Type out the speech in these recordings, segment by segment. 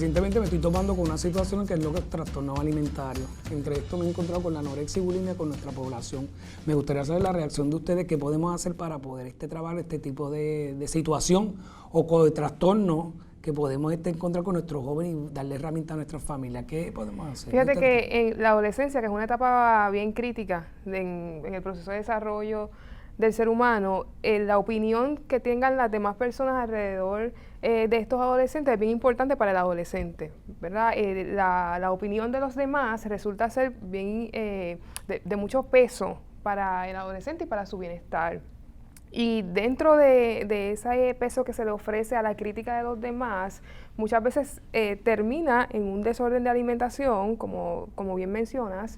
recientemente me estoy topando con una situación que es lo que es trastorno alimentario. Entre esto me he encontrado con la anorexia y bulimia con nuestra población. Me gustaría saber la reacción de ustedes, qué podemos hacer para poder trabajar este tipo de situación o de trastorno que podemos encontrar con nuestros jóvenes y darle herramientas a nuestras familias. ¿Qué podemos hacer? Fíjate que en la adolescencia, que es una etapa bien crítica en el proceso de desarrollo del ser humano, la opinión que tengan las demás personas alrededor de estos adolescentes es bien importante para el adolescente, ¿verdad? La opinión de los demás resulta ser bien de mucho peso para el adolescente y para su bienestar. Y dentro de ese peso que se le ofrece a la crítica de los demás, muchas veces termina en un desorden de alimentación, como bien mencionas,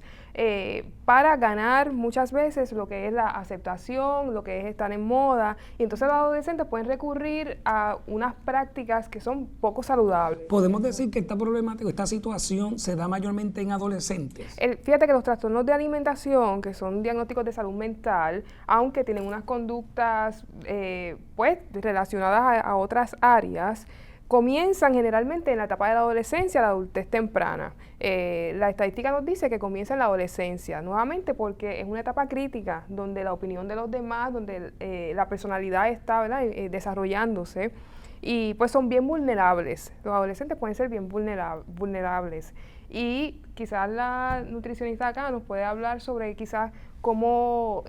para ganar muchas veces lo que es la aceptación, lo que es estar en moda, y entonces los adolescentes pueden recurrir a unas prácticas que son poco saludables. Podemos decir que esta problemática, esta situación se da mayormente en adolescentes. Fíjate que los trastornos de alimentación, que son diagnósticos de salud mental, aunque tienen unas conductas pues relacionadas a otras áreas, comienzan generalmente en la etapa de la adolescencia, la adultez temprana. La estadística nos dice que comienza en la adolescencia, nuevamente porque es una etapa crítica donde la opinión de los demás, donde la personalidad está, ¿verdad? Desarrollándose, y pues son bien vulnerables. Los adolescentes pueden ser bien vulnerables. Y quizás la nutricionista acá nos puede hablar sobre quizás cómo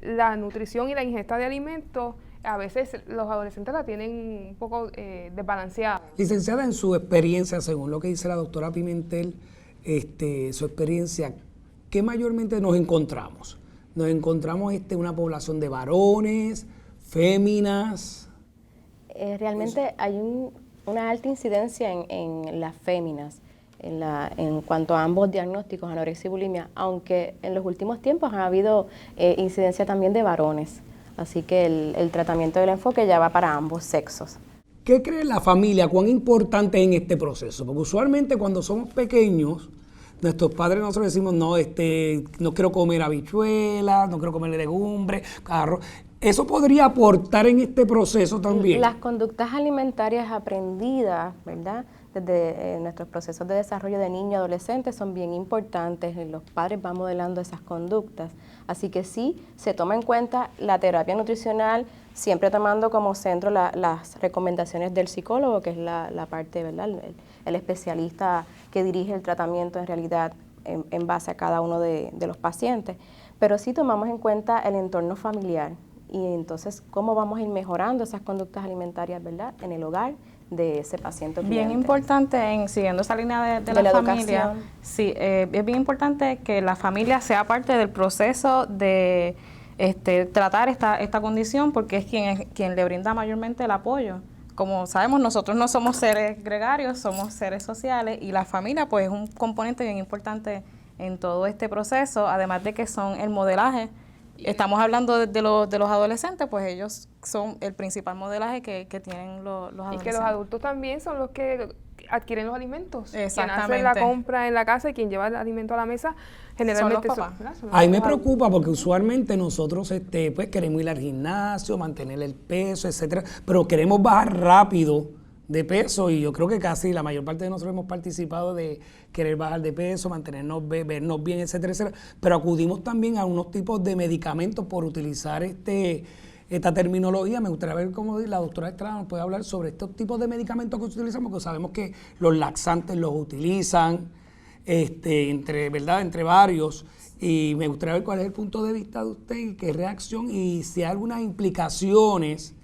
la nutrición y la ingesta de alimentos, a veces los adolescentes la tienen un poco desbalanceada. Licenciada, en su experiencia, según lo que dice la doctora Pimentel, su experiencia, ¿qué mayormente nos encontramos? Nos encontramos una población de varones, féminas. Realmente hay una alta incidencia en las féminas, en cuanto a ambos diagnósticos, anorexia y bulimia, aunque en los últimos tiempos ha habido incidencia también de varones. Así que el tratamiento del enfoque ya va para ambos sexos. ¿Qué cree la familia? ¿Cuán importante es en este proceso? Porque usualmente cuando somos pequeños, nuestros padres nosotros decimos, no quiero comer habichuelas, no quiero comer legumbres, arroz. ¿Eso podría aportar en este proceso también? Las conductas alimentarias aprendidas, ¿verdad?, desde nuestros procesos de desarrollo de niños y adolescentes son bien importantes. Los padres van modelando esas conductas. Así que sí, se toma en cuenta la terapia nutricional, siempre tomando como centro las recomendaciones del psicólogo, que es la parte, ¿verdad?, el especialista que dirige el tratamiento en realidad en base a cada uno de los pacientes. Pero sí tomamos en cuenta el entorno familiar y entonces cómo vamos a ir mejorando esas conductas alimentarias, ¿verdad?, en el hogar de ese paciente o cliente. Bien importante, siguiendo esa línea de la familia, sí, es bien importante que la familia sea parte del proceso de tratar esta condición, porque es quien le brinda mayormente el apoyo. Como sabemos, nosotros no somos seres gregarios, somos seres sociales, y la familia pues es un componente bien importante en todo este proceso, además de que son el modelaje. Estamos hablando de los adolescentes, pues ellos son el principal modelaje que tienen los adolescentes. Y que los adultos también son los que adquieren los alimentos. Exactamente. Quien hace la compra en la casa y quien lleva el alimento a la mesa, generalmente son los papás. A mí me preocupa porque usualmente nosotros pues queremos ir al gimnasio, mantener el peso, etcétera, pero queremos bajar rápido de peso, y yo creo que casi la mayor parte de nosotros hemos participado de querer bajar de peso, mantenernos, vernos bien, etcétera, etcétera, pero acudimos también a unos tipos de medicamentos por utilizar esta terminología. Me gustaría ver cómo la doctora Estrada nos puede hablar sobre estos tipos de medicamentos que se utilizan, porque sabemos que los laxantes los utilizan entre varios, y me gustaría ver cuál es el punto de vista de usted y qué reacción y si hay algunas implicaciones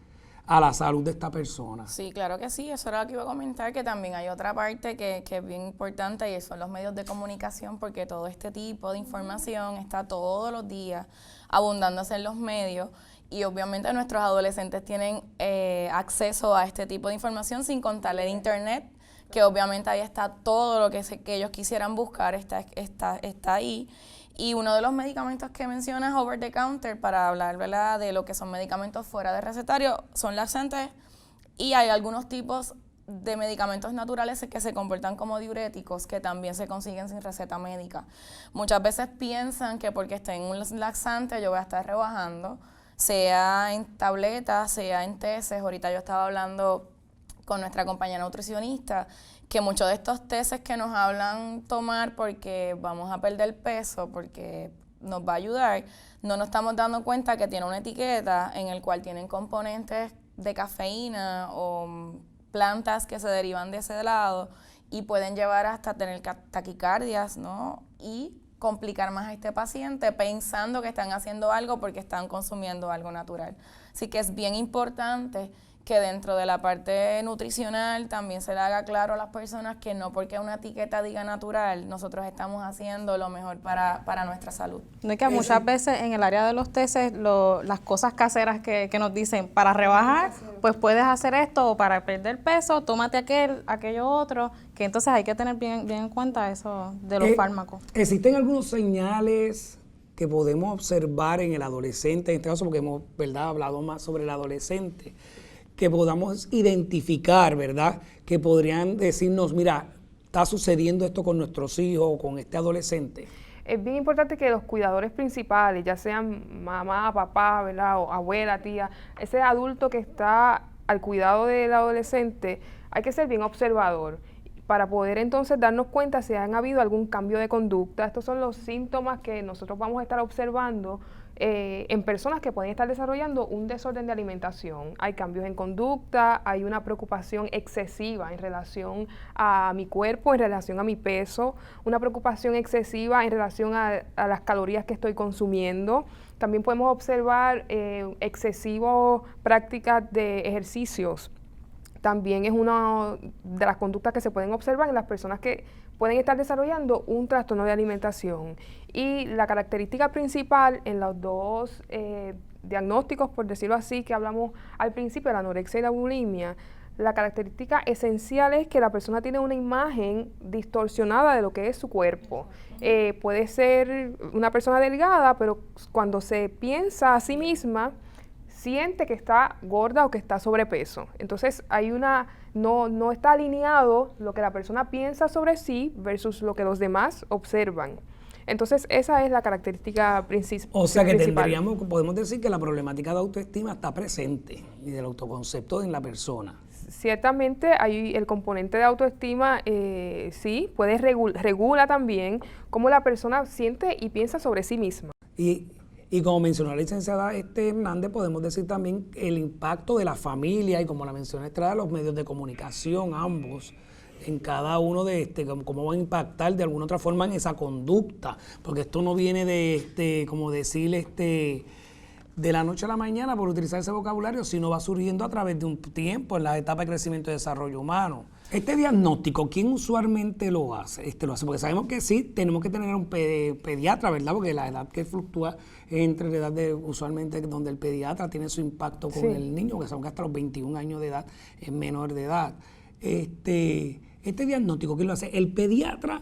a la salud de esta persona. Sí, claro que sí, eso era lo que iba a comentar, que también hay otra parte que es bien importante, y son los medios de comunicación, porque todo este tipo de información está todos los días abundándose en los medios, y obviamente nuestros adolescentes tienen acceso a este tipo de información, sin contarle de internet, que obviamente ahí está todo lo que ellos quisieran buscar, está ahí. Y uno de los medicamentos que menciona es over the counter, para hablar, ¿verdad?, de lo que son medicamentos fuera de recetario, son laxantes, y hay algunos tipos de medicamentos naturales que se comportan como diuréticos, que también se consiguen sin receta médica. Muchas veces piensan que porque esté en un laxante yo voy a estar rebajando, sea en tabletas, sea en tesis. Ahorita yo estaba hablando con nuestra compañera nutricionista, que muchos de estos testes que nos hablan tomar porque vamos a perder peso, porque nos va a ayudar, no nos estamos dando cuenta que tiene una etiqueta en el cual tienen componentes de cafeína o plantas que se derivan de ese lado y pueden llevar hasta tener taquicardias, ¿no? Y complicar más a este paciente pensando que están haciendo algo porque están consumiendo algo natural. Así que es bien importante que dentro de la parte nutricional también se le haga claro a las personas que no porque una etiqueta diga natural, nosotros estamos haciendo lo mejor para nuestra salud. No es que muchas veces en el área de los testes, las cosas caseras que nos dicen, para rebajar, pues puedes hacer esto, o para perder peso, tómate aquello otro, que entonces hay que tener bien en cuenta eso de los fármacos. ¿Existen algunos señales que podemos observar en el adolescente, en este caso porque hemos, ¿verdad?, hablado más sobre el adolescente, que podamos identificar, ¿verdad?, que podrían decirnos, mira, está sucediendo esto con nuestros hijos o con este adolescente? Es bien importante que los cuidadores principales, ya sean mamá, papá, ¿verdad?, o abuela, tía, ese adulto que está al cuidado del adolescente, hay que ser bien observador para poder entonces darnos cuenta si han habido algún cambio de conducta. Estos son los síntomas que nosotros vamos a estar observando en personas que pueden estar desarrollando un desorden de alimentación. Hay cambios en conducta, hay una preocupación excesiva en relación a mi cuerpo, en relación a mi peso, una preocupación excesiva en relación a las calorías que estoy consumiendo. También podemos observar excesivas prácticas de ejercicios. También es una de las conductas que se pueden observar en las personas que pueden estar desarrollando un trastorno de alimentación. Y la característica principal en los dos diagnósticos, por decirlo así, que hablamos al principio, la anorexia y la bulimia, la característica esencial es que la persona tiene una imagen distorsionada de lo que es su cuerpo. Puede ser una persona delgada, pero cuando se piensa a sí misma, siente que está gorda o que está sobrepeso. Entonces no está alineado lo que la persona piensa sobre sí versus lo que los demás observan. Entonces esa es la característica principal. O sea que podemos decir que la problemática de autoestima está presente y del autoconcepto en la persona. Ciertamente hay el componente de autoestima, sí, regula también cómo la persona siente y piensa sobre sí misma. Y como mencionó la licenciada Hernández, podemos decir también el impacto de la familia y, como la mencionó Estrada, los medios de comunicación, ambos, en cada uno de cómo van a impactar de alguna otra forma en esa conducta, porque esto no viene de, como decir, de la noche a la mañana por utilizar ese vocabulario, sino va surgiendo a través de un tiempo en la etapa de crecimiento y desarrollo humano. Este diagnóstico, ¿quién usualmente lo hace? Lo hace porque sabemos que sí, tenemos que tener un pediatra, ¿verdad? Porque la edad que fluctúa es entre la edad usualmente donde el pediatra tiene su impacto con el niño, que son hasta los 21 años de edad es menor de edad. Este diagnóstico, ¿quién lo hace? ¿El pediatra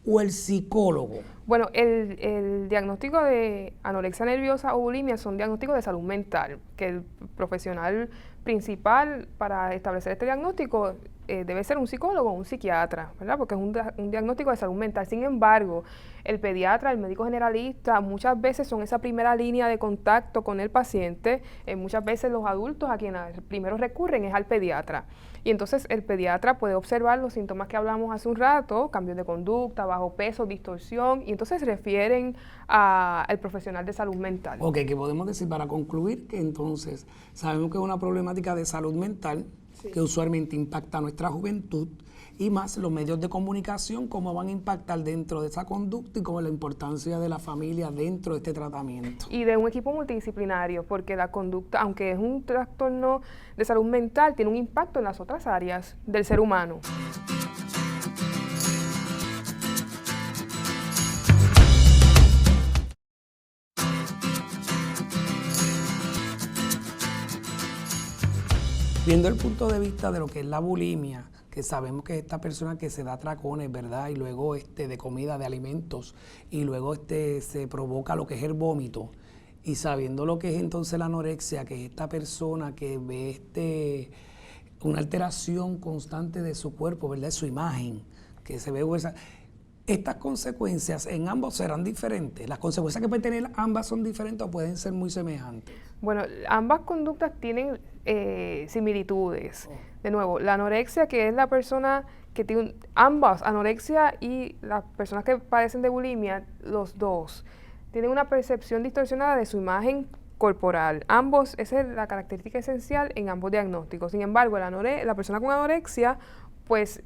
o el psicólogo? Bueno, el diagnóstico de anorexia nerviosa o bulimia son diagnósticos de salud mental, que el profesional principal para establecer este diagnóstico debe ser un psicólogo o un psiquiatra, ¿verdad? Porque es un diagnóstico de salud mental. Sin embargo, el pediatra, el médico generalista, muchas veces son esa primera línea de contacto con el paciente. Muchas veces los adultos a quienes primero recurren es al pediatra. Y entonces el pediatra puede observar los síntomas que hablamos hace un rato, cambios de conducta, bajo peso, distorsión, y entonces se refieren al profesional de salud mental. Ok, ¿qué podemos decir para concluir? Que entonces sabemos que es una problemática de salud mental, que usualmente impacta a nuestra juventud, y más los medios de comunicación, cómo van a impactar dentro de esa conducta y cómo la importancia de la familia dentro de este tratamiento. Y de un equipo multidisciplinario, porque la conducta, aunque es un trastorno de salud mental, tiene un impacto en las otras áreas del ser humano. Viendo el punto de vista de lo que es la bulimia, que sabemos que es esta persona que se da atracones, ¿verdad? Y luego de comida, de alimentos, y luego se provoca lo que es el vómito. Y sabiendo lo que es entonces la anorexia, que es esta persona que ve una alteración constante de su cuerpo, ¿verdad? De su imagen, que se ve ¿estas consecuencias en ambos serán diferentes? ¿Las consecuencias que pueden tener ambas son diferentes o pueden ser muy semejantes? Bueno, ambas conductas tienen similitudes. De nuevo, la anorexia, que es la persona que tiene ambas, anorexia y las personas que padecen de bulimia, los dos, tienen una percepción distorsionada de su imagen corporal. Ambos, esa es la característica esencial en ambos diagnósticos. Sin embargo, la persona con anorexia pues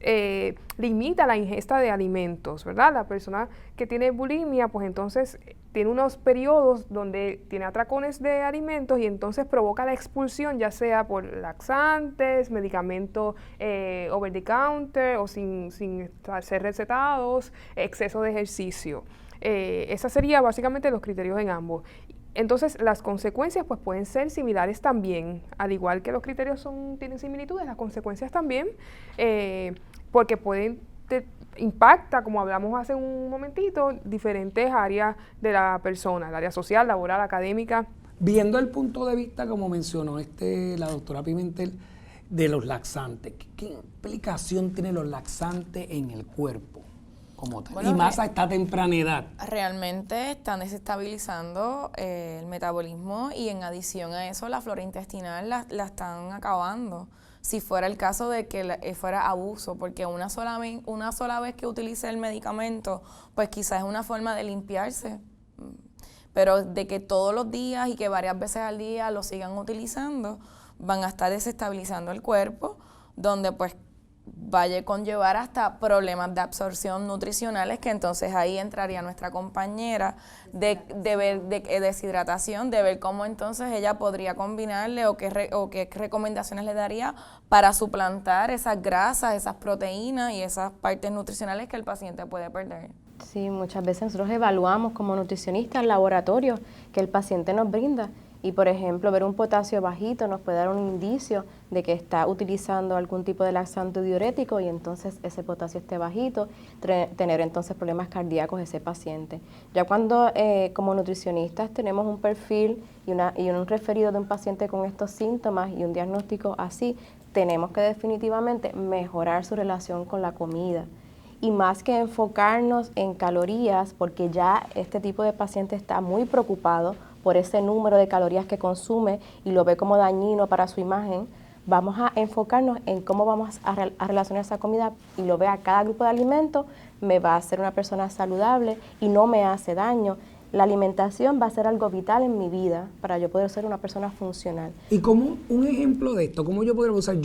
limita la ingesta de alimentos, ¿verdad? La persona que tiene bulimia, pues entonces tiene unos periodos donde tiene atracones de alimentos y entonces provoca la expulsión, ya sea por laxantes, medicamentos over the counter o sin ser recetados, exceso de ejercicio. Esa sería básicamente los criterios en ambos. Entonces, las consecuencias pues pueden ser similares también, al igual que los criterios tienen similitudes, las consecuencias también, porque impacta, como hablamos hace un momentito, diferentes áreas de la persona, el área social, laboral, académica. Viendo el punto de vista, como mencionó la doctora Pimentel, de los laxantes, ¿qué implicación tienen los laxantes en el cuerpo como tal? Bueno, y más a esta temprana edad. Realmente están desestabilizando el metabolismo y en adición a eso la flora intestinal la están acabando. Si fuera el caso de que fuera abuso, porque una sola vez que utilice el medicamento, pues quizás es una forma de limpiarse, pero de que todos los días y que varias veces al día lo sigan utilizando, van a estar desestabilizando el cuerpo, donde pues vaya a conllevar hasta problemas de absorción nutricionales, que entonces ahí entraría nuestra compañera de deshidratación, de ver cómo entonces ella podría combinarle o qué recomendaciones le daría para suplantar esas grasas, esas proteínas y esas partes nutricionales que el paciente puede perder. Sí, muchas veces nosotros evaluamos como nutricionistas el laboratorio que el paciente nos brinda. Y, por ejemplo, ver un potasio bajito nos puede dar un indicio de que está utilizando algún tipo de laxante diurético y entonces ese potasio esté bajito, tener entonces problemas cardíacos ese paciente. Ya cuando como nutricionistas tenemos un perfil y un referido de un paciente con estos síntomas y un diagnóstico así, tenemos que definitivamente mejorar su relación con la comida. Y más que enfocarnos en calorías, porque ya este tipo de paciente está muy preocupado por ese número de calorías que consume y lo ve como dañino para su imagen, vamos a enfocarnos en cómo vamos a relacionar esa comida y lo ve a cada grupo de alimentos, me va a hacer una persona saludable y no me hace daño. La alimentación va a ser algo vital en mi vida para yo poder ser una persona funcional. Y como un ejemplo de esto, ¿cómo yo podría usar?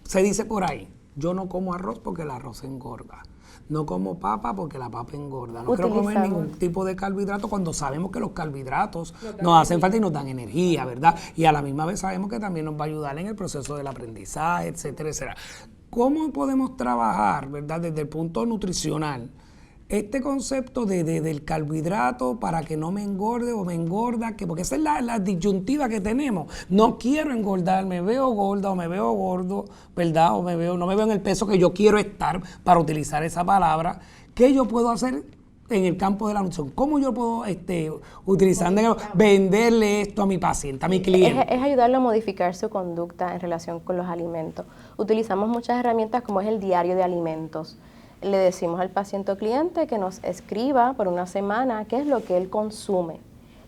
Se dice por ahí, yo no como arroz porque el arroz engorda. No como papa porque la papa engorda. No quiero comer ningún tipo de carbohidrato cuando sabemos que los carbohidratos nos hacen falta y nos dan energía, ¿verdad? Y a la misma vez sabemos que también nos va a ayudar en el proceso del aprendizaje, etcétera, etcétera. ¿Cómo podemos trabajar, verdad, desde el punto nutricional, este concepto del carbohidrato para que no me engorde o me engorda? Porque esa es la disyuntiva que tenemos. No quiero engordar, me veo gorda o me veo gordo, ¿verdad? O no me veo en el peso que yo quiero estar, para utilizar esa palabra. ¿Qué yo puedo hacer en el campo de la nutrición? ¿Cómo yo puedo venderle esto a mi paciente, a mi cliente? Es ayudarlo a modificar su conducta en relación con los alimentos. Utilizamos muchas herramientas como es el diario de alimentos. Le decimos al paciente o cliente que nos escriba por una semana qué es lo que él consume.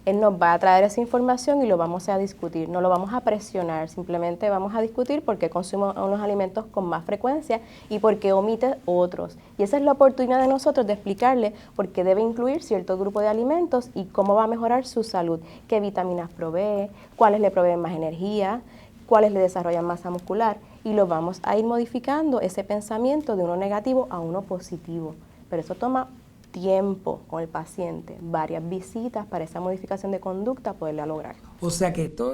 Él nos va a traer esa información y lo vamos a discutir. No lo vamos a presionar, simplemente vamos a discutir por qué consume unos alimentos con más frecuencia y por qué omite otros. Y esa es la oportunidad de nosotros de explicarle por qué debe incluir cierto grupo de alimentos y cómo va a mejorar su salud, qué vitaminas provee, cuáles le proveen más energía, cuáles le desarrollan masa muscular. Y lo vamos a ir modificando ese pensamiento de uno negativo a uno positivo. Pero eso toma tiempo con el paciente, varias visitas para esa modificación de conducta poderla lograr. O sea que esto,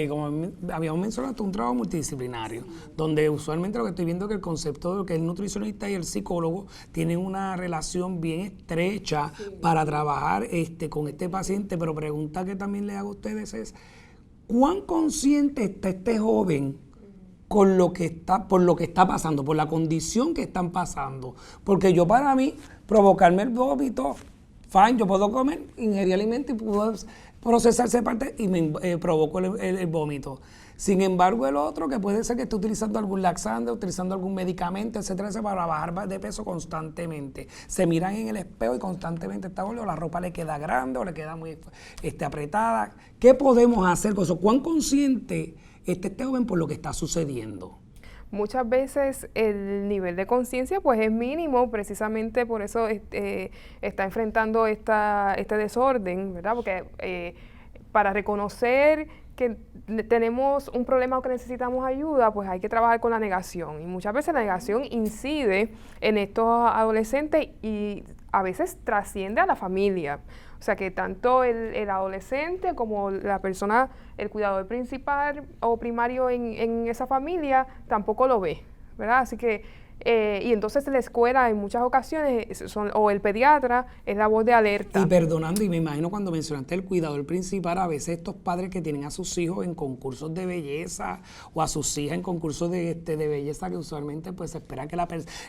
como habíamos mencionado, esto es un trabajo multidisciplinario, donde usualmente lo que estoy viendo es que el concepto de lo que es el nutricionista y el psicólogo tienen una relación bien estrecha para trabajar con este paciente, pero pregunta que también le hago a ustedes es, ¿cuán consciente está este joven por lo que está pasando, por la condición que están pasando? Porque yo, para mí, provocarme el vómito fine, yo puedo comer, ingerir alimento y puedo procesarse parte y me provoco el vómito. Sin embargo, el otro que puede ser que esté utilizando algún laxante, utilizando algún medicamento, etcétera, para bajar de peso constantemente. Se miran en el espejo y constantemente está gordo, la ropa le queda grande o le queda muy apretada. ¿Qué podemos hacer con eso? ¿Cuán consciente está este joven por lo que está sucediendo? Muchas veces el nivel de conciencia pues es mínimo, precisamente por eso está enfrentando este desorden, ¿verdad? Porque para reconocer que tenemos un problema o que necesitamos ayuda, pues hay que trabajar con la negación. Y muchas veces la negación incide en estos adolescentes y a veces trasciende a la familia. O sea que tanto el adolescente como la persona, el cuidador principal o primario en esa familia tampoco lo ve, ¿verdad? Así que, y entonces la escuela en muchas ocasiones, o el pediatra, es la voz de alerta. Y perdonando, y me imagino cuando mencionaste el cuidador principal, a veces estos padres que tienen a sus hijos en concursos de belleza o a sus hijas en concursos de belleza, que usualmente pues se espera que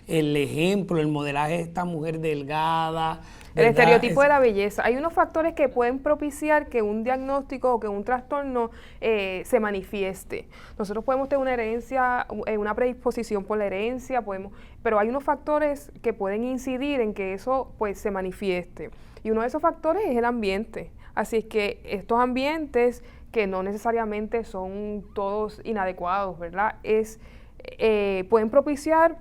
el ejemplo, el modelaje de esta mujer delgada, el estereotipo de la belleza. Hay unos factores que pueden propiciar que un diagnóstico o que un trastorno se manifieste. Nosotros podemos tener una herencia, una predisposición por la herencia, pero hay unos factores que pueden incidir en que eso pues se manifieste. Y uno de esos factores es el ambiente. Así es que estos ambientes, que no necesariamente son todos inadecuados, ¿verdad? Pueden propiciar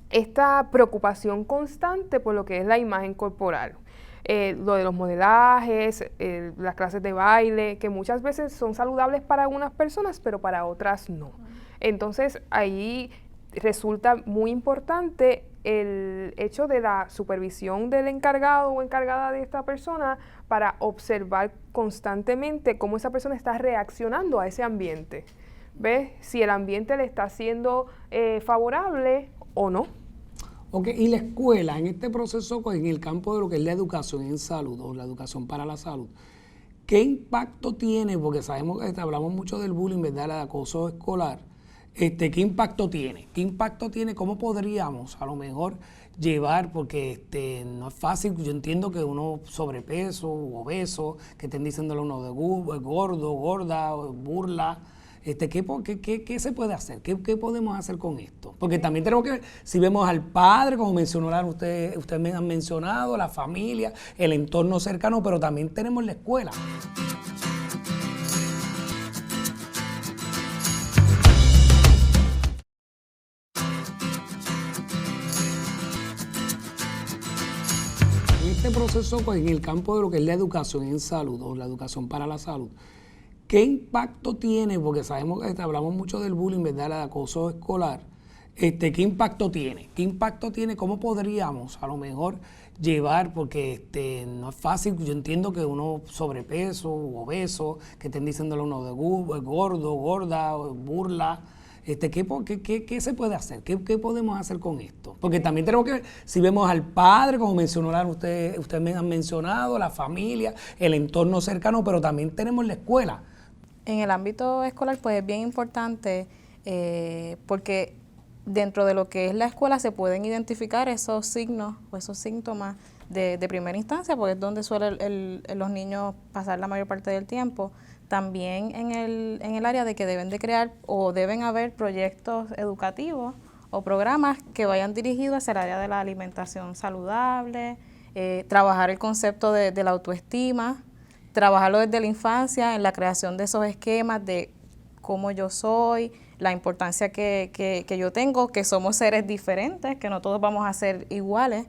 esta preocupación constante por lo que es la imagen corporal. Lo de los modelajes, las clases de baile, que muchas veces son saludables para algunas personas, pero para otras no. Entonces, ahí resulta muy importante el hecho de la supervisión del encargado o encargada de esta persona para observar constantemente cómo esa persona está reaccionando a ese ambiente. ¿Ves? Si el ambiente le está siendo favorable o no. Ok, y la escuela, en este proceso, en el campo de lo que es la educación en salud o la educación para la salud, ¿qué impacto tiene? Porque sabemos que hablamos mucho del bullying, ¿verdad? El acoso escolar. ¿Qué impacto tiene? ¿Qué impacto tiene? ¿Cómo podríamos a lo mejor llevar? Porque no es fácil, yo entiendo que uno sobrepeso, obeso, que estén diciéndole uno de gordo, gorda, burla. ¿Qué se puede hacer? ¿Qué podemos hacer con esto? Porque también tenemos que ver, si vemos al padre, como mencionaron ustedes me han mencionado, la familia, el entorno cercano, pero también tenemos la escuela. En este proceso, pues, en el campo de lo que es la educación en salud o la educación para la salud, ¿qué impacto tiene? Porque sabemos que hablamos mucho del bullying, ¿verdad? El acoso escolar. ¿Qué impacto tiene? ¿Qué impacto tiene? ¿Cómo podríamos a lo mejor llevar? Porque no es fácil, yo entiendo que uno sobrepeso, obeso, que estén diciéndole uno de gordo, gorda, burla. ¿Qué se puede hacer? ¿Qué podemos hacer con esto? Porque también tenemos que ver, si vemos al padre, como mencionaron ustedes me han mencionado, la familia, el entorno cercano, pero también tenemos la escuela. En el ámbito escolar, pues es bien importante porque dentro de lo que es la escuela se pueden identificar esos signos o esos síntomas de primera instancia, porque es donde suelen los niños pasar la mayor parte del tiempo. También en el área de que deben de crear o deben haber proyectos educativos o programas que vayan dirigidos hacia el área de la alimentación saludable, trabajar el concepto de la autoestima, trabajarlo desde la infancia en la creación de esos esquemas de cómo yo soy, la importancia que yo tengo, que somos seres diferentes, que no todos vamos a ser iguales,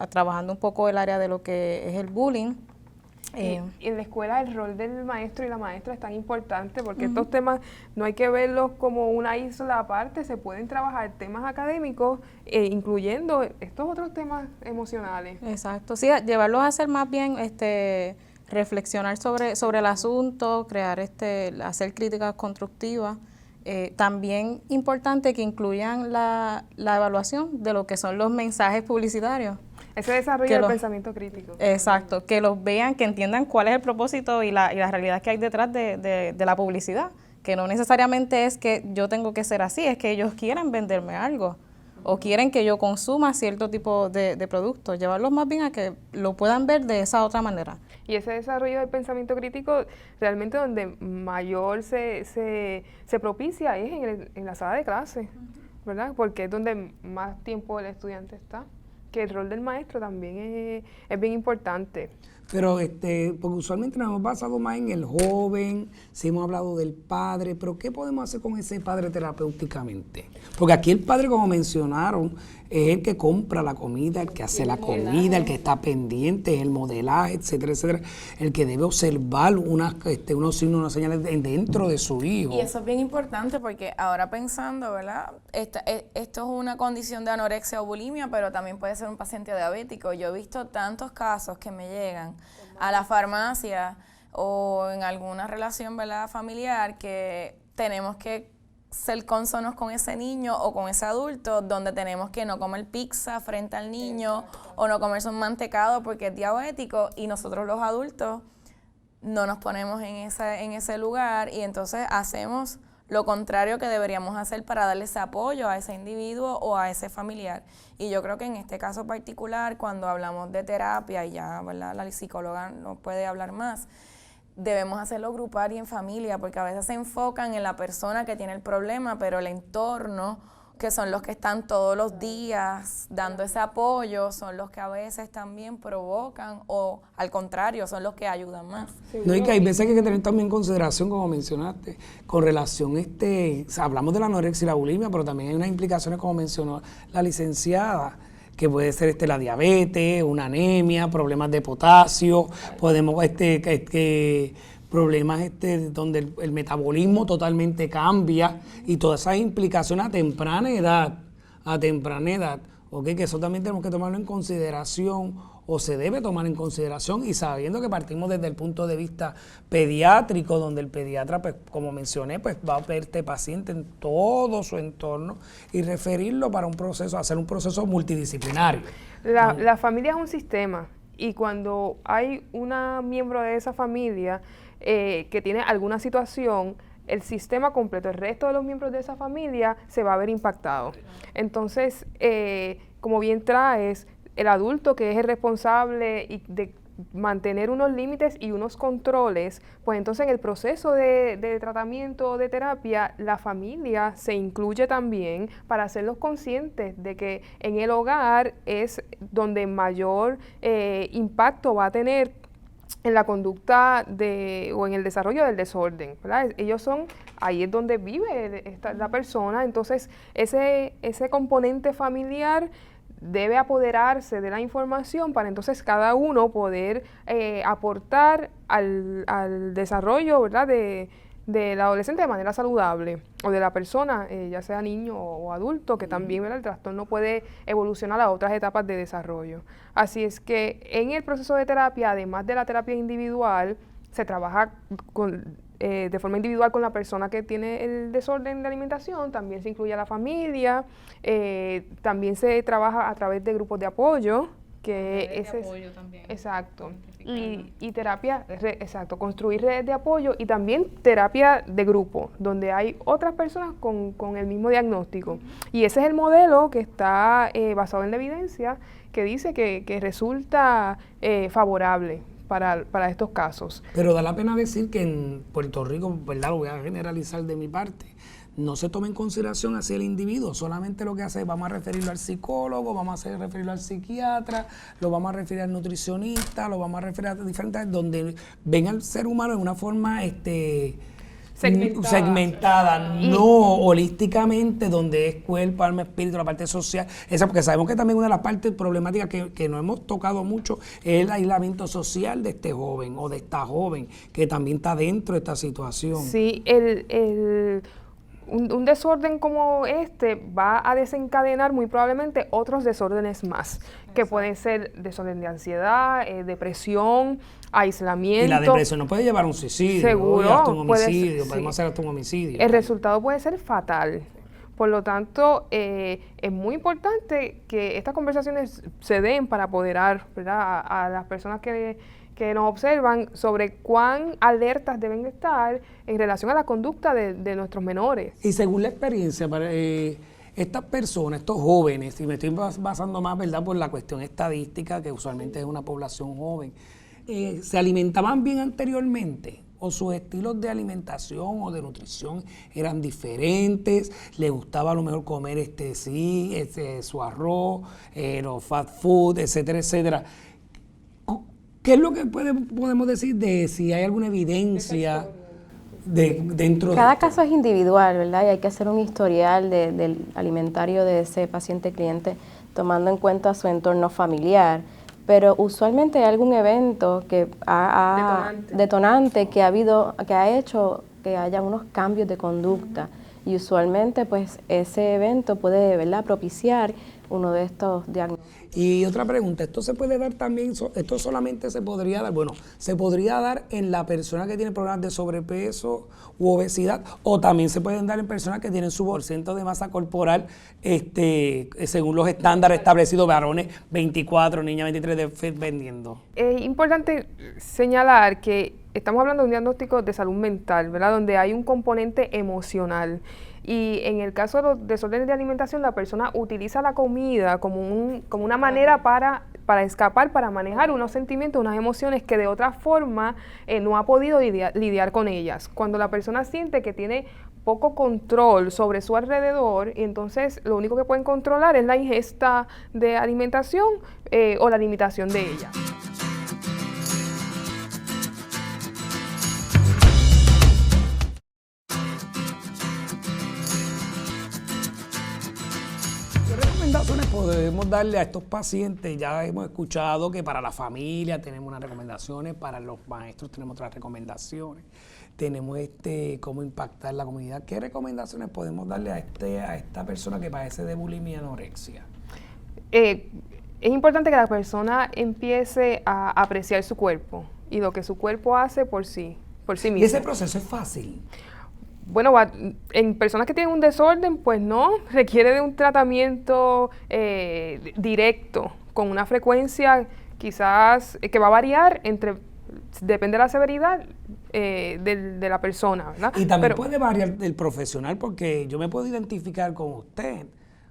trabajando un poco el área de lo que es el bullying. Y en la escuela el rol del maestro y la maestra es tan importante porque estos temas no hay que verlos como una isla aparte, se pueden trabajar temas académicos incluyendo estos otros temas emocionales. Exacto, sí, llevarlos a hacer más bien reflexionar sobre el asunto, crear hacer críticas constructivas. También importante que incluyan la evaluación de lo que son los mensajes publicitarios. Ese desarrollo del pensamiento crítico. Exacto, que los vean, que entiendan cuál es el propósito y la realidad que hay detrás de la publicidad, que no necesariamente es que yo tengo que ser así, es que ellos quieren venderme algo. o quieren que yo consuma cierto tipo de productos, llevarlos más bien a que lo puedan ver de esa otra manera. Y ese desarrollo del pensamiento crítico, realmente donde mayor se propicia es en la sala de clase, ¿verdad? Porque es donde más tiempo el estudiante está. Que el rol del maestro también es bien importante. Pero porque usualmente nos hemos basado más en el joven, sí hemos hablado del padre, pero ¿qué podemos hacer con ese padre terapéuticamente? Porque aquí el padre, como mencionaron, es el que compra la comida, el que hace la comida, el que está pendiente, el modelaje, etcétera, etcétera, el que debe observar unos signos, unas señales dentro de su hijo. Y eso es bien importante porque ahora pensando, ¿verdad? Esto es una condición de anorexia o bulimia, pero también puede ser un paciente diabético. Yo he visto tantos casos que me llegan a la farmacia o en alguna relación, ¿verdad?, familiar, que tenemos que ser cónsonos con ese niño o con ese adulto, donde tenemos que no comer pizza frente al niño o no comer un mantecado porque es diabético, y nosotros los adultos no nos ponemos en ese lugar y entonces hacemos lo contrario que deberíamos hacer para darle ese apoyo a ese individuo o a ese familiar. Y yo creo que en este caso particular, cuando hablamos de terapia, y ya, ¿verdad?, la psicóloga no puede hablar más, debemos hacerlo grupal y en familia, porque a veces se enfocan en la persona que tiene el problema, pero el entorno, que son los que están todos los días dando ese apoyo, son los que a veces también provocan, o al contrario, son los que ayudan más. No, y que hay veces que hay que tener también en consideración, como mencionaste, con relación, hablamos de la anorexia y la bulimia, pero también hay unas implicaciones, como mencionó la licenciada, que puede ser la diabetes, una anemia, problemas de potasio, podemos problemas donde el metabolismo totalmente cambia, y todas esas implicaciones a temprana edad, ¿ok? Que eso también tenemos que tomarlo en consideración, o se debe tomar en consideración, y sabiendo que partimos desde el punto de vista pediátrico, donde el pediatra, pues, como mencioné, pues va a ver este paciente en todo su entorno y referirlo para hacer un proceso multidisciplinario. La familia es un sistema, y cuando hay una miembro de esa familia que tiene alguna situación, el sistema completo, el resto de los miembros de esa familia se va a ver impactado. Entonces, como bien traes, el adulto, que es el responsable de mantener unos límites y unos controles, pues entonces en el proceso de tratamiento, de terapia, la familia se incluye también para hacerlos conscientes de que en el hogar es donde mayor impacto va a tener en la conducta o en el desarrollo del desorden, ¿verdad? Ahí es donde vive la persona. Entonces ese componente familiar debe apoderarse de la información para entonces cada uno poder aportar al desarrollo, ¿verdad?, del adolescente de manera saludable, o de la persona, ya sea niño o adulto, que también, ¿verdad?, el trastorno puede evolucionar a otras etapas de desarrollo. Así es que en el proceso de terapia, además de la terapia individual, se trabaja de forma individual con la persona que tiene el desorden de alimentación, también se incluye a la familia, también se trabaja a través de grupos de apoyo, apoyo también. Exacto. Y terapia, construir redes de apoyo, y también terapia de grupo, donde hay otras personas con el mismo diagnóstico. Y ese es el modelo que está basado en la evidencia, que dice que resulta favorable para estos casos. Pero da la pena decir que en Puerto Rico, ¿verdad?, lo voy a generalizar de mi parte, no se toma en consideración hacia el individuo, solamente lo que hace es vamos a referirlo al psicólogo, vamos a referirlo al psiquiatra, lo vamos a referir al nutricionista, lo vamos a referir a diferentes, donde ven al ser humano de una forma segmentada, no holísticamente, donde es cuerpo, alma, espíritu, la parte social, porque sabemos que también una de las partes problemáticas que no hemos tocado mucho es el aislamiento social de este joven o de esta joven, que también está dentro de esta situación. Sí, un desorden como este va a desencadenar muy probablemente otros desórdenes más. Exacto. Que pueden ser desorden de ansiedad, depresión, aislamiento. Y la depresión no puede llevar a un suicidio, seguro, hasta un homicidio, sí. Podemos hacer hasta un homicidio. El resultado puede ser fatal. Por lo tanto, es muy importante que estas conversaciones se den para apoderar, ¿verdad?, a las personas que nos observan sobre cuán alertas deben estar en relación a la conducta de nuestros menores. Y según la experiencia, estas personas, estos jóvenes, y me estoy basando más, ¿verdad?, por la cuestión estadística, que usualmente es una población joven, ¿se alimentaban bien anteriormente? ¿O sus estilos de alimentación o de nutrición eran diferentes? ¿Les gustaba a lo mejor comer su arroz, los fast food, etcétera, etcétera? ¿Qué es lo que podemos decir de si hay alguna evidencia dentro Cada de esto? caso es individual, ¿verdad? Y hay que hacer un historial del alimentario de ese paciente cliente tomando en cuenta su entorno familiar. Pero usualmente hay algún evento que detonante que ha hecho que haya unos cambios de conducta. Y usualmente pues ese evento puede, ¿verdad?, propiciar uno de estos diagnósticos. Y otra pregunta, ¿esto se puede dar también, esto solamente se podría dar, bueno, se podría dar en la persona que tiene problemas de sobrepeso u obesidad, o también se pueden dar en personas que tienen su porcentaje de masa corporal según los estándares establecidos, varones 24, niñas 23 de FIT vendiendo? Es importante señalar que estamos hablando de un diagnóstico de salud mental, ¿verdad?, donde hay un componente emocional. Y en el caso de los desórdenes de alimentación, la persona utiliza la comida como una manera para escapar, para manejar unos sentimientos, unas emociones que de otra forma no ha podido lidiar con ellas. Cuando la persona siente que tiene poco control sobre su alrededor, y entonces lo único que pueden controlar es la ingesta de alimentación o la limitación de ella. ¿Qué recomendaciones podemos darle a estos pacientes? Ya hemos escuchado que para la familia tenemos unas recomendaciones, para los maestros tenemos otras recomendaciones, tenemos cómo impactar la comunidad. ¿Qué recomendaciones podemos darle a esta persona que padece de bulimia y anorexia? Es importante que la persona empiece a apreciar su cuerpo y lo que su cuerpo hace por sí mismo. ¿Y ese proceso es fácil? Bueno, en personas que tienen un desorden, pues no, requiere de un tratamiento directo, con una frecuencia quizás que va a variar depende de la severidad de la persona, ¿verdad? Y también puede variar del profesional, porque yo me puedo identificar con usted,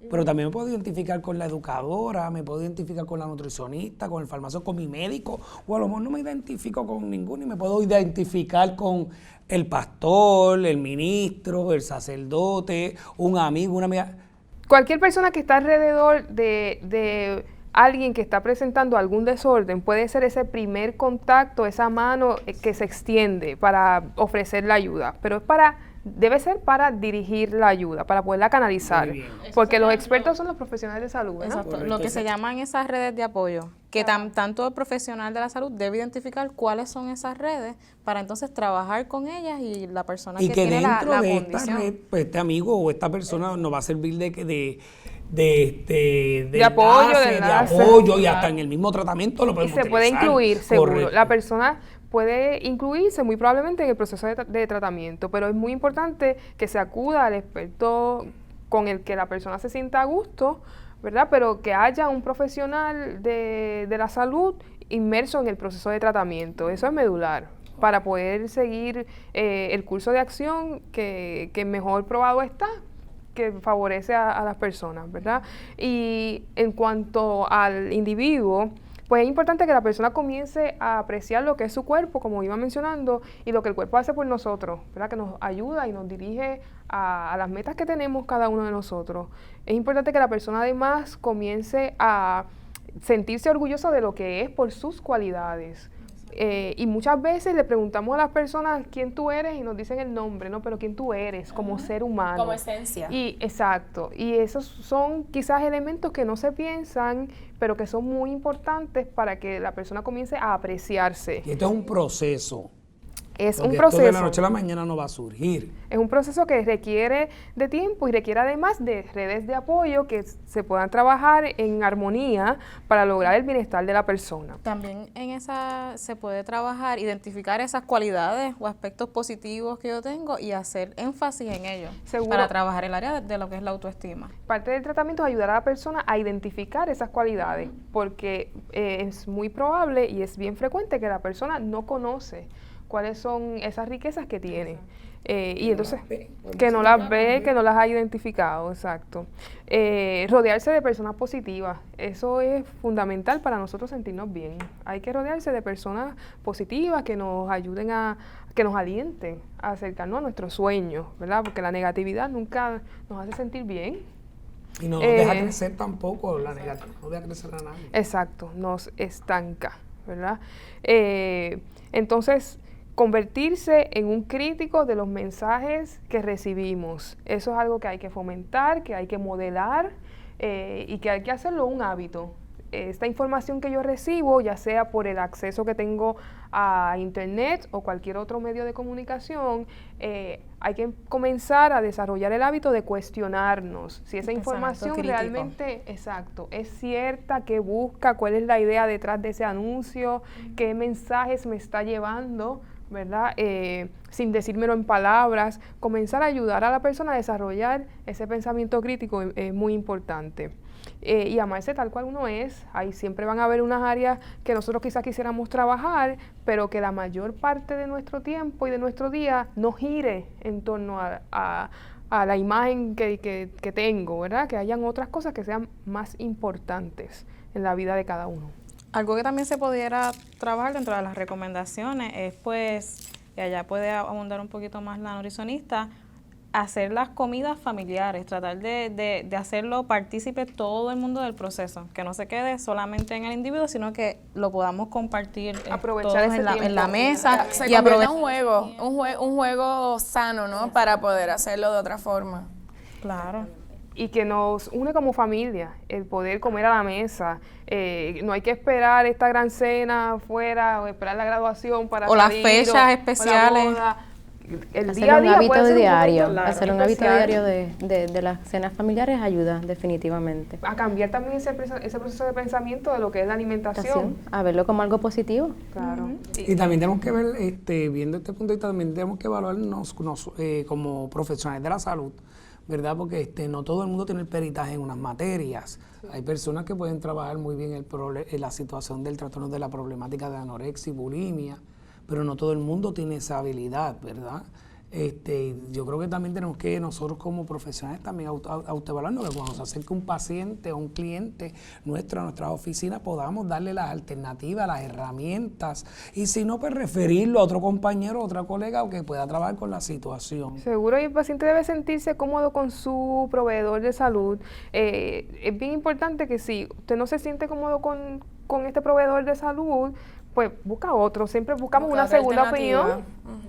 pero también me puedo identificar con la educadora, me puedo identificar con la nutricionista, con el farmacéutico, con mi médico, o a lo mejor no me identifico con ninguno y me puedo identificar con el pastor, el ministro, el sacerdote, un amigo, una amiga. Cualquier persona que está alrededor de alguien que está presentando algún desorden puede ser ese primer contacto, esa mano que se extiende para ofrecer la ayuda, pero debe ser para dirigir la ayuda, para poderla canalizar, porque los expertos son los profesionales de salud, ¿verdad? Exacto, lo que se llaman esas redes de apoyo, que tanto el profesional de la salud debe identificar cuáles son esas redes para entonces trabajar con ellas y la persona que tiene la condición. Y que dentro de esta red, pues este amigo o esta persona nos va a servir de apoyo y hasta en el mismo tratamiento lo podemos utilizar. Y se puede incluir, seguro. Correcto. La persona puede incluirse muy probablemente en el proceso de tratamiento, pero es muy importante que se acuda al experto con el que la persona se sienta a gusto, ¿verdad? Pero que haya un profesional de la salud inmerso en el proceso de tratamiento. Eso es medular para poder seguir el curso de acción que mejor probado está, que favorece a las personas, ¿verdad? Y en cuanto al individuo, pues es importante que la persona comience a apreciar lo que es su cuerpo, como iba mencionando, y lo que el cuerpo hace por nosotros, ¿verdad? Que nos ayuda y nos dirige a las metas que tenemos cada uno de nosotros. Es importante que la persona además comience a sentirse orgullosa de lo que es por sus cualidades. Y muchas veces le preguntamos a las personas quién tú eres y nos dicen el nombre, ¿no? Pero quién tú eres como ser humano. Como esencia. Exacto. Y esos son quizás elementos que no se piensan, pero que son muy importantes para que la persona comience a apreciarse. Y esto es un proceso. Es Porque un proceso. Esto de la noche a la mañana no va a surgir. Es un proceso que requiere de tiempo y requiere además de redes de apoyo que se puedan trabajar en armonía para lograr el bienestar de la persona. También en esa se puede trabajar, identificar esas cualidades o aspectos positivos que yo tengo y hacer énfasis en ellos. Seguro. Para trabajar el área de lo que es la autoestima. Parte del tratamiento es ayudar a la persona a identificar esas cualidades, porque es muy probable y es bien frecuente que la persona no conoce cuáles son esas riquezas que tiene. Y entonces, que no las ve, que no las ha identificado, exacto. Rodearse de personas positivas, eso es fundamental para nosotros sentirnos bien. Hay que rodearse de personas positivas que nos ayuden que nos alienten a acercarnos a nuestros sueños, ¿verdad? Porque la negatividad nunca nos hace sentir bien. Y no nos deja crecer tampoco, la negatividad no deja crecer a nadie. Exacto, nos estanca, ¿verdad? Entonces, convertirse en un crítico de los mensajes que recibimos. Eso es algo que hay que fomentar, que hay que modelar y que hay que hacerlo un hábito. Esta información que yo recibo, ya sea por el acceso que tengo a internet o cualquier otro medio de comunicación, hay que comenzar a desarrollar el hábito de cuestionarnos si esa información realmente, exacto, es cierta, qué busca, cuál es la idea detrás de ese anuncio, qué mensajes me está llevando, ¿verdad? Sin decírmelo en palabras, comenzar a ayudar a la persona a desarrollar ese pensamiento crítico es muy importante. Y amarse tal cual uno es. Ahí siempre van a haber unas áreas que nosotros quizás quisiéramos trabajar, pero que la mayor parte de nuestro tiempo y de nuestro día no gire en torno a la imagen que tengo, ¿verdad? Que hayan otras cosas que sean más importantes en la vida de cada uno. Algo que también se pudiera trabajar dentro de las recomendaciones es, pues, y allá puede abundar un poquito más la nutricionista, hacer las comidas familiares, tratar de hacerlo partícipe todo el mundo del proceso, que no se quede solamente en el individuo, sino que lo podamos compartir aprovechar todos en la mesa. Se convierte un juego sano, ¿no? Para poder hacerlo de otra forma. Claro. Y que nos une como familia, el poder comer a la mesa. No hay que esperar esta gran cena afuera o esperar la graduación para o salir, las fechas especiales. O la boda. El hacer día a un día hábito diario, claro, hacer un hábito diario de las cenas familiares ayuda definitivamente. A cambiar también ese proceso de pensamiento de lo que es la alimentación. A verlo como algo positivo. Claro. Y también tenemos que ver, viendo este punto de vista, también tenemos que evaluarnos como profesionales de la salud, ¿verdad? Porque no todo el mundo tiene el peritaje en unas materias. Sí. Hay personas que pueden trabajar muy bien en la situación del trastorno de la problemática de anorexia y bulimia, pero no todo el mundo tiene esa habilidad, ¿verdad? Yo creo que también tenemos que nosotros como profesionales también autoevaluarnos, que cuando se acerque un paciente o un cliente nuestro a nuestras oficinas podamos darle las alternativas, las herramientas, y si no, pues referirlo a otro compañero, a otra colega o que pueda trabajar con la situación. Seguro, y el paciente debe sentirse cómodo con su proveedor de salud. Es bien importante que si usted no se siente cómodo con este proveedor de salud, pues busca otro, siempre buscamos una segunda opinión,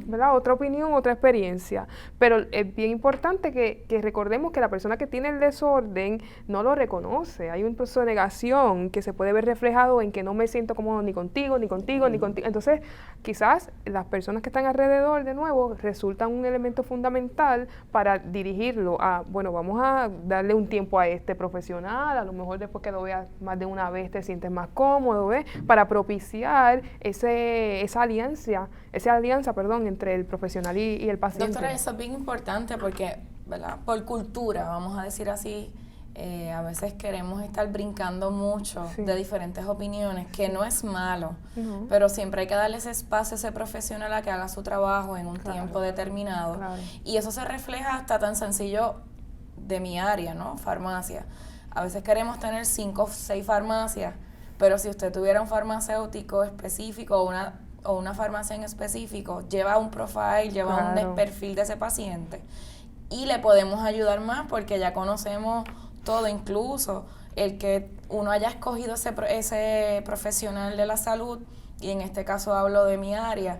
¿verdad? Otra opinión, otra experiencia. Pero es bien importante que recordemos que la persona que tiene el desorden no lo reconoce. Hay un proceso de negación que se puede ver reflejado en que no me siento cómodo ni contigo, ni contigo, ni contigo. Entonces, quizás las personas que están alrededor, de nuevo, resultan un elemento fundamental para dirigirlo a, bueno, vamos a darle un tiempo a este profesional, a lo mejor después que lo veas más de una vez te sientes más cómodo, ¿ves? Para propiciar esa alianza entre el profesional y el paciente. Doctora, eso es bien importante porque, ¿verdad? Por cultura, vamos a decir así, a veces queremos estar brincando mucho de diferentes opiniones, que no es malo, pero siempre hay que darle ese espacio a ese profesional a que haga su trabajo en un tiempo determinado. Claro. Y eso se refleja hasta tan sencillo de mi área, ¿no? Farmacia. A veces queremos tener 5 o 6 farmacias, pero si usted tuviera un farmacéutico específico o una farmacia en específico, lleva un profile, lleva un perfil de ese paciente y le podemos ayudar más porque ya conocemos todo, incluso el que uno haya escogido ese profesional de la salud, y en este caso hablo de mi área,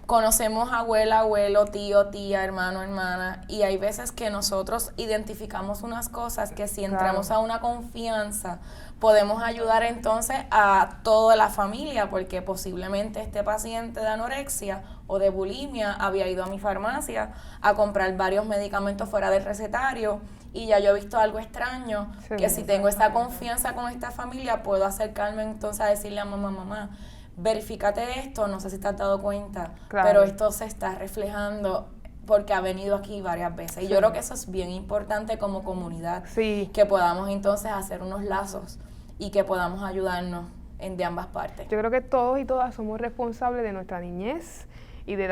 conocemos abuela, abuelo, tío, tía, hermano, hermana, y hay veces que nosotros identificamos unas cosas que si entramos a una confianza podemos ayudar entonces a toda la familia, porque posiblemente este paciente de anorexia o de bulimia había ido a mi farmacia a comprar varios medicamentos fuera del recetario y ya yo he visto algo extraño, que si tengo esta confianza con esta familia puedo acercarme entonces a decirle a mamá, verifícate esto, no sé si te has dado cuenta, pero esto se está reflejando porque ha venido aquí varias veces. Y yo creo que eso es bien importante como comunidad, que podamos entonces hacer unos lazos y que podamos ayudarnos de ambas partes. Yo creo que todos y todas somos responsables de nuestra niñez y de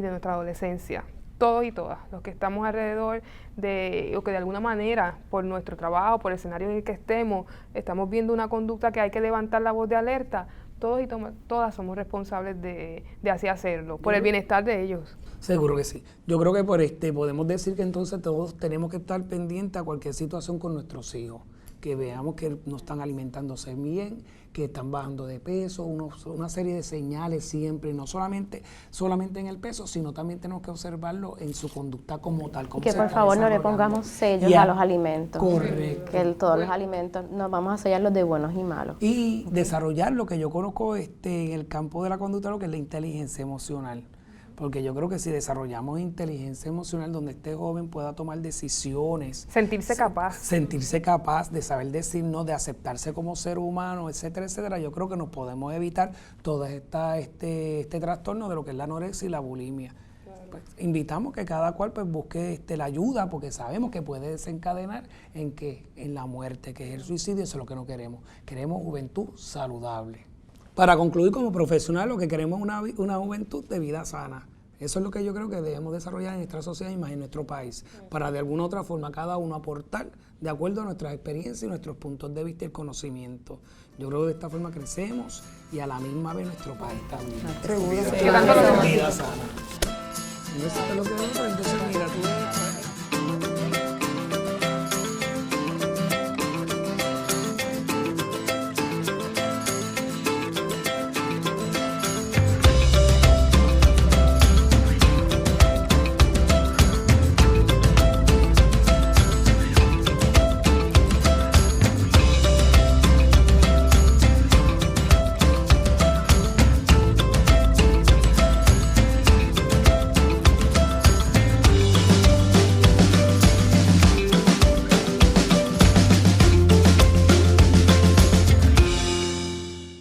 nuestra adolescencia. Todos y todas, los que estamos alrededor o que de alguna manera, por nuestro trabajo, por el escenario en el que estamos viendo una conducta que hay que levantar la voz de alerta, todos y todas somos responsables de así hacerlo, por el bienestar de ellos. Seguro que sí. Yo creo que podemos decir que entonces todos tenemos que estar pendientes a cualquier situación con nuestros hijos, que veamos que no están alimentándose bien, que están bajando de peso, una serie de señales siempre, no solamente en el peso, sino también tenemos que observarlo en su conducta como tal. Que por favor no le pongamos sellos a los alimentos. Correcto. Que todos los alimentos nos vamos a sellarlos de buenos y malos. Y desarrollar lo que yo conozco en el campo de la conducta, lo que es la inteligencia emocional. Porque yo creo que si desarrollamos inteligencia emocional donde este joven pueda tomar decisiones. Sentirse capaz. Sentirse capaz de saber decir no, de aceptarse como ser humano, etcétera, etcétera. Yo creo que nos podemos evitar todo este trastorno de lo que es la anorexia y la bulimia. Pues, invitamos que cada cual pues busque la ayuda, porque sabemos que puede desencadenar en la muerte, que es el suicidio. Eso es lo que no queremos. Queremos juventud saludable. Para concluir, como profesional, lo que queremos es una juventud de vida sana. Eso es lo que yo creo que debemos desarrollar en nuestra sociedad y más en nuestro país, para de alguna u otra forma cada uno aportar de acuerdo a nuestras experiencias y nuestros puntos de vista y el conocimiento. Yo creo que de esta forma crecemos y a la misma vez nuestro país también. Seguro. Vida sana. Entonces, mira, tú